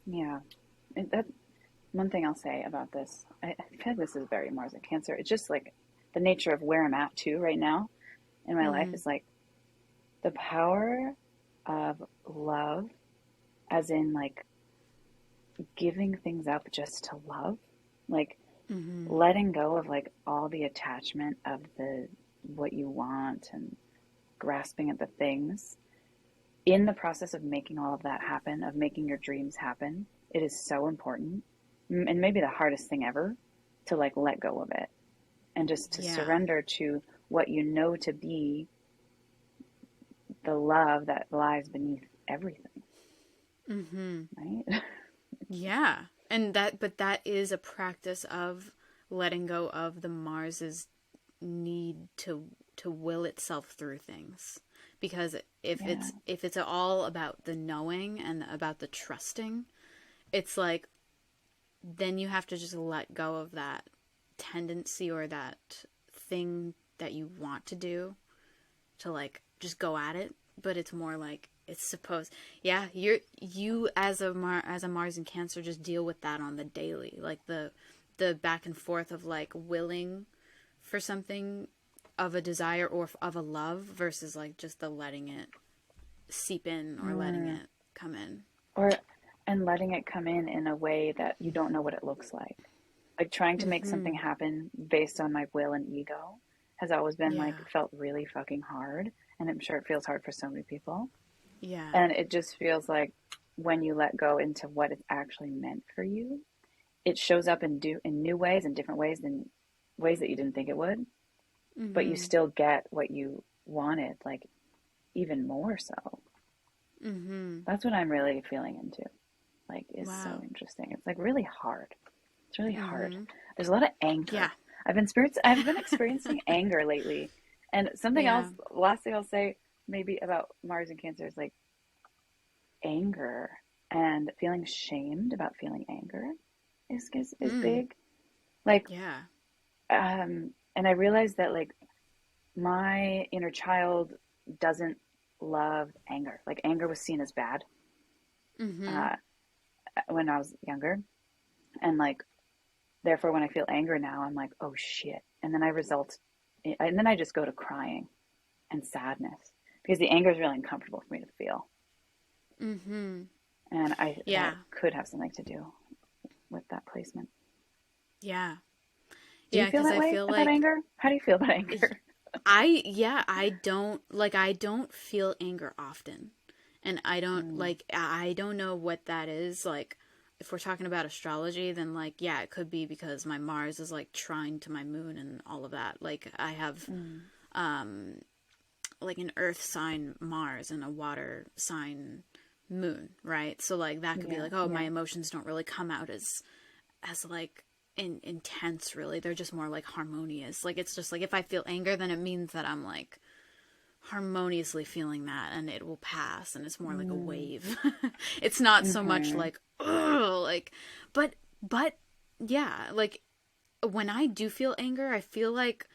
yeah. That one thing I'll say about this, I feel like this is very Mars and Cancer. It's just like the nature of where I'm at too right now in my life Mm-hmm. is like the power of love, as in like giving things up just to love, like Mm-hmm. letting go of like all the attachment of the what you want and grasping at the things in the process of making all of that happen, of making your dreams happen. It is so important, and maybe the hardest thing ever, to like let go of it and just to Yeah. surrender to what you know to be the love that lies beneath everything, Mm-hmm. right? Yeah. And but that is a practice of letting go of the Mars's need to will itself through things. Because Yeah. if it's all about the knowing and about the trusting, it's like then you have to just let go of that tendency or that thing that you want to do to like just go at it, but it's more like it's supposed yeah, you as as a Mars and Cancer just deal with that on the daily, like the back and forth of like willing for something of a desire or of a love versus like just the letting it seep in or letting Mm. it come in. Or and letting it come in a way that you don't know what it looks like. Like trying to make something Mhm. happen based on my will and ego has always been like Yeah. felt really fucking hard, and I'm sure it feels hard for so many people. Yeah. And it just feels like when you let go into what it's actually meant for you, it shows up in new ways, in different ways, than ways that you didn't think it would, but you Mhm. still get what you wanted, like even more so. Mhm. That's what I'm really feeling into. Like is so Wow. interesting. It's like really hard. It's really hard. Mhm. There's a lot of Yeah. anger. I've been experiencing anger lately. And something else, Yeah. last thing I'll say maybe about Mars and Cancer is like anger and feeling shamed about feeling anger is Mm. big. Like Yeah. and I realized that like my inner child doesn't love anger. Like anger was seen as bad Mhm. uh, when I was younger, and like therefore when I feel anger now, I'm like, oh shit, and then I just go to crying and sadness because the anger is really uncomfortable for me to feel, Mhm. and I that Yeah. could have something to do with that placement. Yeah. Do you Yeah, feel cuz that I way feel about like anger? How do you feel about anger? I don't feel anger often. And Mm. I don't know what that is. Like, if we're talking about astrology, then like, yeah, it could be because my Mars is like trine to my moon and all of that. Like, I have Mm. um like an earth sign Mars and a water sign moon, right? So like that could be Yeah, like, oh, my yeah. emotions don't really come out as like intense really. They're just more like harmonious. Like it's just like if I feel anger, then it means that I'm like harmoniously feeling that and it will pass and it's more like a Mm. wave. It's not so much Mm-hmm. like ugh, like but yeah, like when I do feel anger, I feel like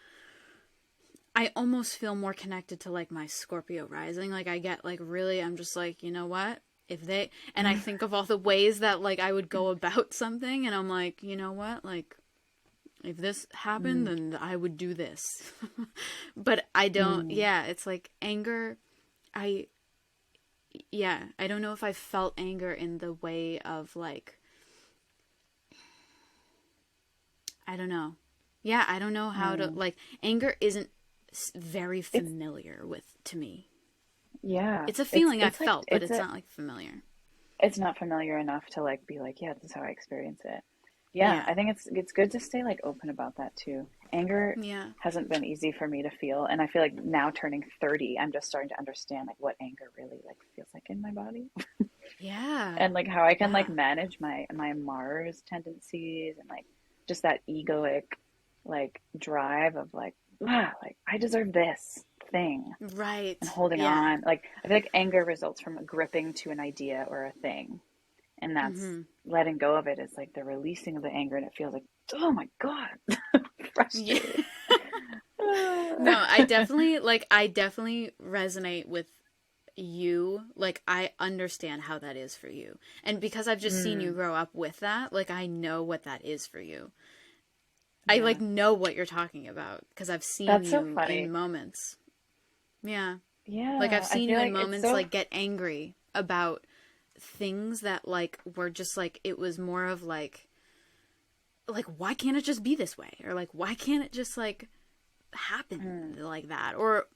I almost feel more connected to like my Scorpio rising. Like I get like really I'm just like, you know what? If they and I think of all the ways that like I would go about something and I'm like, you know what? Like if this happened Mm. then I would do this. But I don't Mm. yeah, it's like anger I yeah, I don't know if I felt anger in the way of like I don't know. Yeah, I don't know how to Mm. like anger isn't very It's familiar with to me. yeah. It's a It's feeling I it's like felt, but it's not like familiar. it's not familiar enough to like be like, yeah, this is how I experience it. Yeah, Yeah. I think it's good to stay like open about that too. Anger Yeah. hasn't been easy for me to feel, and I feel like now turning 30, I'm just starting to understand like what anger really like feels like in my body. Yeah. And like how I can like Yeah. manage my Mars tendencies and like just that egoic like drive of like ah, like I deserve this thing and Right. holding Yeah. on. Like I feel like anger results from gripping to an idea or a thing, and that's Mhm. letting go of it is like the releasing of the anger, and it feels like oh my god, Yeah. frustrated. No, I definitely resonate with you. Like I understand how that is for you. And because I've just seen you Mm, grow up with that, like I know what that is for you. I like yeah, know what you're talking about because I've seen that's so you funny. in moments. Yeah. Like I've Yeah, I seen feel you in like it's moments so like get angry about things that like were just like it was more of like why can't it just be this way or like why can't it just like happen mm, like that or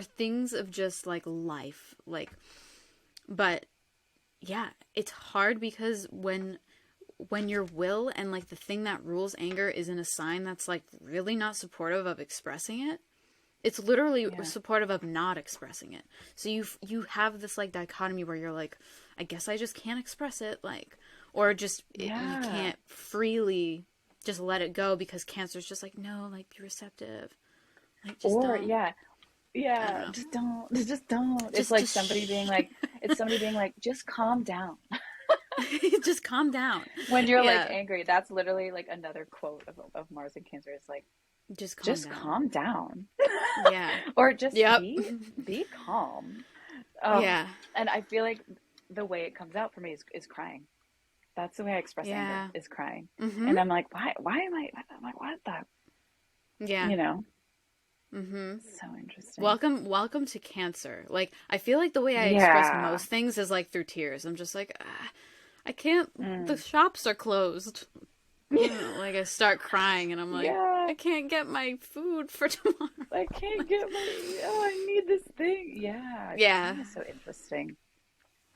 things of just like life like but yeah it's hard because when your will and like the thing that rules anger is in a sign that's like really not supportive of expressing it. It's literally yeah, supportive of not expressing it. So you have this like dichotomy where you're like, I guess I just can't express it, like, or just you yeah. can't freely just let it go because cancer's just like, no, like be receptive, like just Or don't. yeah, I don't yeah, know, just don't. It's like just somebody being shh. like, it's somebody being like, just calm down. Just calm down. When you're like Yeah, angry, that's literally like another quote of Mars and Cancer. It's like, just calm just down. calm down. Yeah. Or just Yep. be calm. Oh, Yeah. and I feel like the way it comes out for me is crying. That's the way I express anger Yeah. is crying. Mhm. And I'm like, why am I I'm like, what the Yeah. you know? Mhm. So interesting. Welcome to Cancer. Like I feel like the way I express Yeah. most things is like through tears. I'm just like I can't the Mm. shops are closed. Like I start crying and I'm like Yeah. I can't get my food for tomorrow. I can't Like get my, oh, I need this thing. Yeah, yeah. crying is so interesting.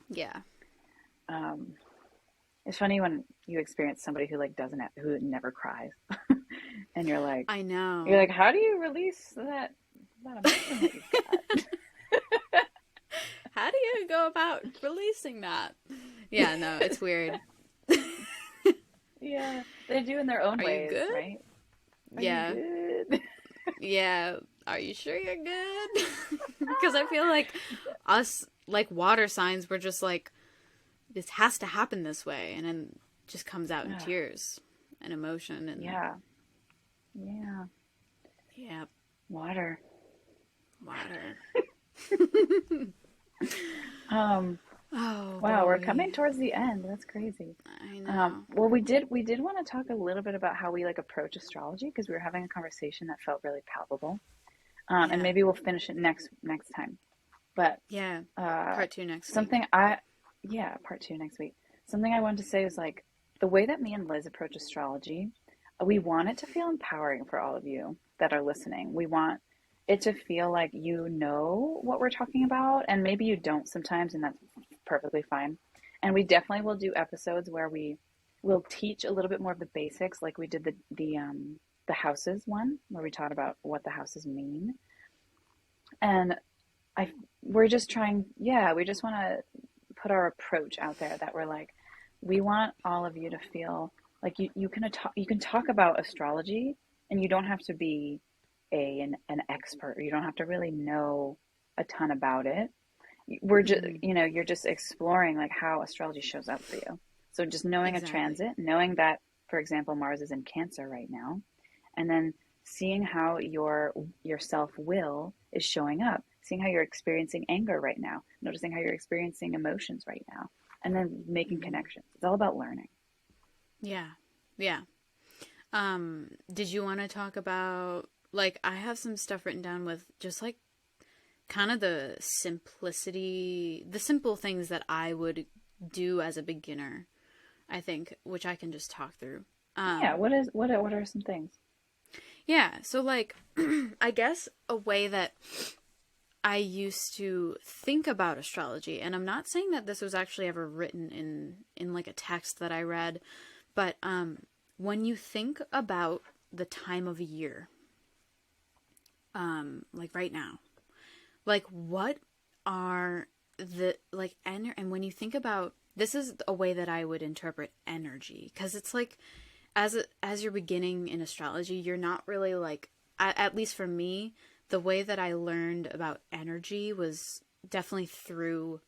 Yeah. Um, it's funny when you experience somebody who like doesn't have, who never cries, and I you're know. like, how do you release that emotion that you've got? How do you go about releasing that? Yeah, no, it's weird. Yeah, they do in their own Are you ways, good? right? Are you Yeah. good? Yeah. Are you sure you're good? Because I feel like us, like water signs, we're just like, this has to happen this way. And then just comes out in Ugh, tears and emotion. And yeah, yeah. yeah, Water. water. Um, Oh wow, we're boy. coming towards the end. That's crazy. I know. Well, we did want to talk a little bit about how we like approach astrology because we were having a conversation that felt really palpable. And Yeah. maybe we'll finish it next time. But Yeah. uh, Part two next week. something I yeah, part two next week. Something I wanted to say is like the way that me and Liz approach astrology, we want it to feel empowering for all of you that are listening. We want it to feel like you know what we're talking about, and maybe you don't sometimes, and that's perfectly fine. And we definitely will do episodes where we will teach a little bit more of the basics, like we did the houses one, where we taught about what the houses mean. And I we're just trying, yeah, we just want to put our approach out there that we're like, we want all of you to feel like you can talk about astrology, and you don't have to be an expert. You don't have to really know a ton about it. We're just, Mm-hmm. you're just exploring like how astrology shows up for you. So just knowing a Exactly. transit, knowing that, for example, Mars is in Cancer right now, and then seeing how your self-will is showing up, seeing how you're experiencing anger right now, noticing how you're experiencing emotions right now, and then making Mm-hmm. connections. It's all about learning. Yeah. Yeah. Did you want to talk about, like, I have some stuff written down with just like kind of the simplicity, the simple things that I would do as a beginner, I think, which I can just talk through. Yeah, Um, what are some things? yeah, so like I guess a way that I used to think about astrology, and I'm not saying that this was actually ever written in like a text that I read, but when you think about the time of year, like right now, like what are the like and when you think about, this is a way that I would interpret energy, because it's like as you're beginning in astrology, you're not really like, at least for me, the way that I learned about energy was definitely through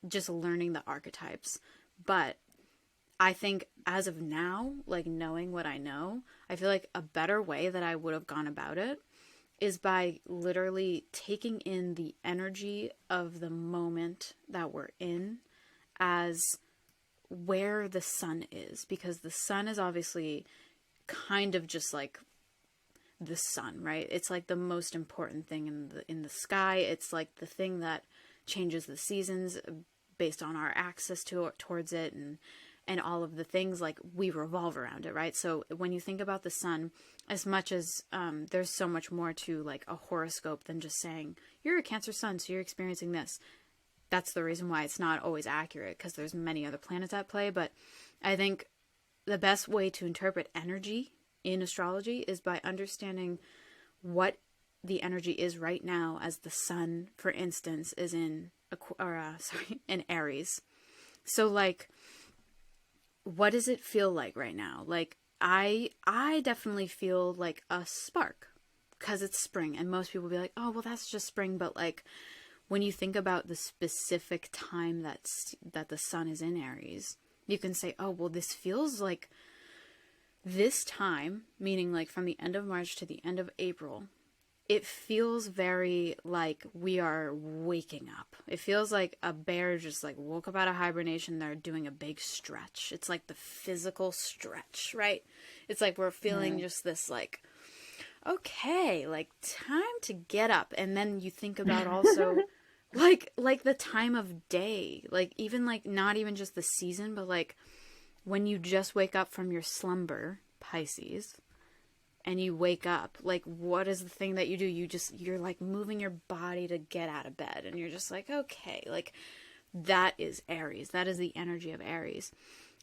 just learning the archetypes. But I think as of now, like knowing what I know, I feel like a better way that I would have gone about it is by literally taking in the energy of the moment that we're in as where the sun is, because the sun is obviously kind of just like the sun, right? It's like the most important thing in the sky. It's like the thing that changes the seasons based on our access towards it, and all of the things, like we revolve around it, right? So when you think about the sun, as much as there's so much more to like a horoscope than just saying you're a Cancer sun, so you're experiencing this. That's the reason why it's not always accurate, because there's many other planets at play. But I think the best way to interpret energy in astrology is by understanding what the energy is right now, as the sun, for instance, is in in Aries. So like, what does it feel like right now? Like I definitely feel like a spark, because it's spring, and most people will be like, oh well, that's just spring. But like, when you think about the specific time that the sun is in Aries, you can say, oh well, this feels like this time, meaning like from the end of March to the end of April, it feels very like we are waking up. It feels like a bear just like woke up out of hibernation. They're doing a big stretch. It's like the physical stretch, right? It's like we're feeling Mm. just this like, okay, like time to get up. And then you think about also like the time of day, like even like not even just the season, but like when you just wake up from your slumber, Pisces, and you wake up, like what is the thing that you do? You're like moving your body to get out of bed, and you're just like, okay, like that is Aries. That is the energy of Aries.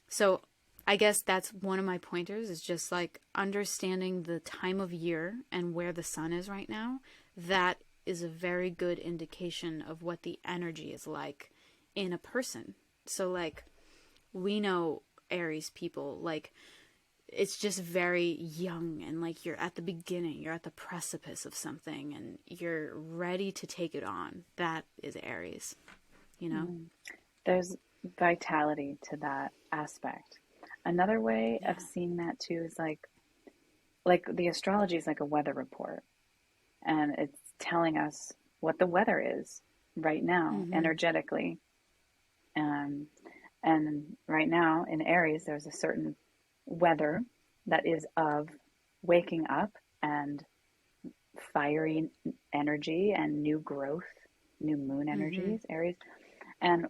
So I guess that's one of my pointers, is just like understanding the time of year and where the sun is right now. That is a very good indication of what the energy is like in a person. So like, we know Aries people, like it's just very young, and like you're at the beginning, you're at the precipice of something, and you're ready to take it on. That is Aries, you know? Mm. There's vitality to that aspect. Another way of Yeah. seeing that too is the astrology is like a weather report, and it's telling us what the weather is right now Mm-hmm. energetically. Um, and right now in Aries, there's a certain weather that is of waking up and fiery energy and new growth, new moon Mm-hmm. energies, Aries. And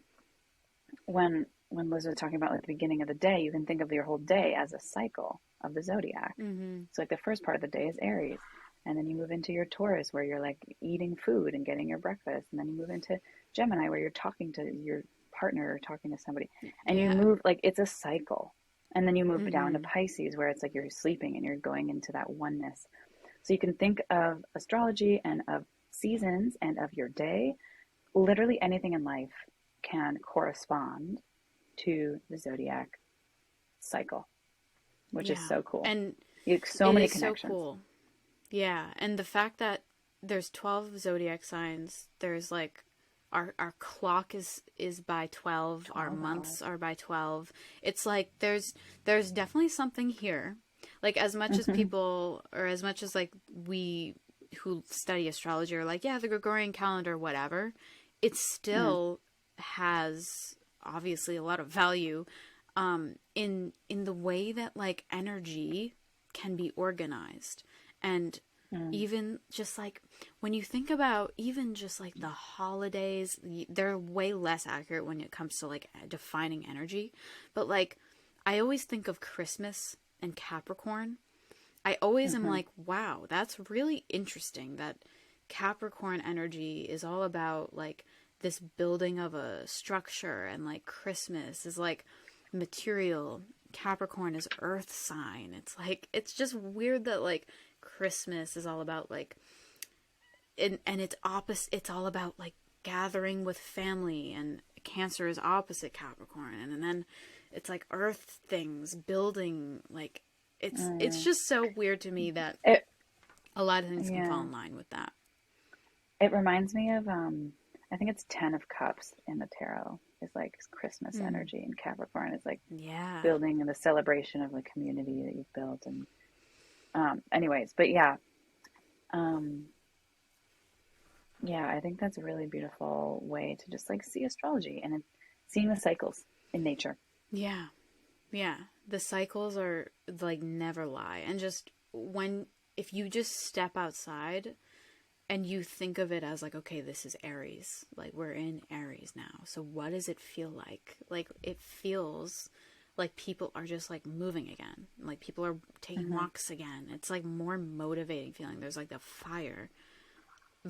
when Liz was talking about like the beginning of the day, you can think of your whole day as a cycle of the zodiac. Mm-hmm. So like the first part of the day is Aries, and then you move into your Taurus where you're like eating food and getting your breakfast, and then you move into Gemini where you're talking to your partner or talking to somebody, and you Yeah. move like it's a cycle. And then you move down to Mm-hmm. Pisces, where it's like you're sleeping and you're going into that oneness. So you can think of astrology and of seasons and of your day. Literally anything in life can correspond to the zodiac cycle, which is Yeah. so cool. And You have so it many is so connections. cool. Yeah. And the fact that there's 12 zodiac signs, there's like our clock is by 12, our 12 months hours. are by 12. It's like there's definitely something here. Like as much as Mm-hmm. people or as much as like we who study astrology are like, yeah, the Gregorian calendar, whatever, it Mm, still has obviously a lot of value in the way that like energy can be organized. And mm, even just like when you think about even just like the holidays, they're way less accurate when it comes to like defining energy. But like I always think of Christmas and Capricorn. I always am mm-hmm, like, wow, that's really interesting that Capricorn energy is all about like this building of a structure, and like Christmas is like material. Capricorn is earth sign. It's like it's just weird that like Christmas is all about like and it's opposite, it's all about like gathering with family, and Cancer is opposite Capricorn, and then it's like earth things building like it's mm. just so weird to me that It, a lot of things can fall yeah, in line with that. it reminds me of I think it's Ten of Cups in the tarot. It's like Christmas Mm. energy, and Capricorn is like Yeah. building the celebration of the community that you've built. And anyways, but yeah, um, yeah, I think that's a really beautiful way to just like see astrology and seeing the cycles in nature. Yeah. Yeah. The cycles are like never lie. And just when, if you just step outside and you think of it as like, okay, this is Aries, like we're in Aries now. So what does it feel like? Like it feels like people are just like moving again. Like people are taking Mm-hmm. walks again. It's like more motivating feeling. There's like the fire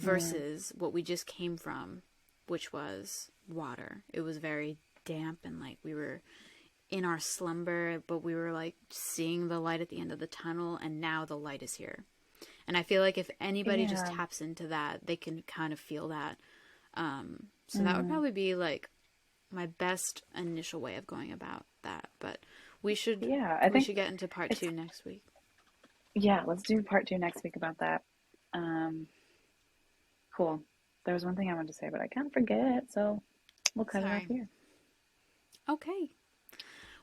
Mm, versus what we just came from, which was water. It was very damp and like we were in our slumber, but we were like seeing the light at the end of the tunnel, and now the light is here. And I feel like if anybody just yeah. taps into that, they can kind of feel that. So that would Mm, probably be like my best initial way of going about that. But we should yeah, I we think should get into part it's, two next week. yeah, let's do part two next week about that. Um, cool. There was one thing I wanted to say, but I can't forget, so we'll cut it off Sorry. here. Okay.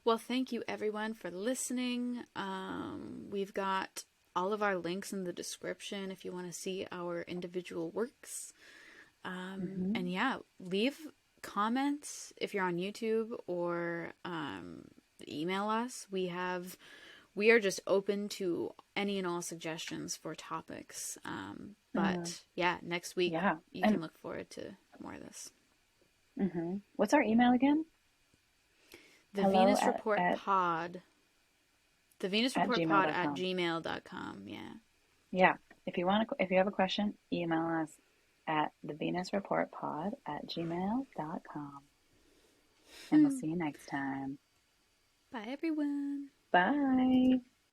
Well, thank you everyone for listening. We've got all of our links in the description if you want to see our individual works. Mm-hmm. And yeah, leave comments if you're on YouTube, or email us. We are just open to any and all suggestions for topics. Mm, But yeah, next week yeah, you and can look forward to more of this. mm-hmm. What's our email again? The Hello Venus Report Pod. The Venus at Report Pod at gmail.com. gmail.com. Yeah. Yeah, if you have a question, email us at thevenusreportpod@gmail.com. And we'll see you next time. Bye, everyone. Bye.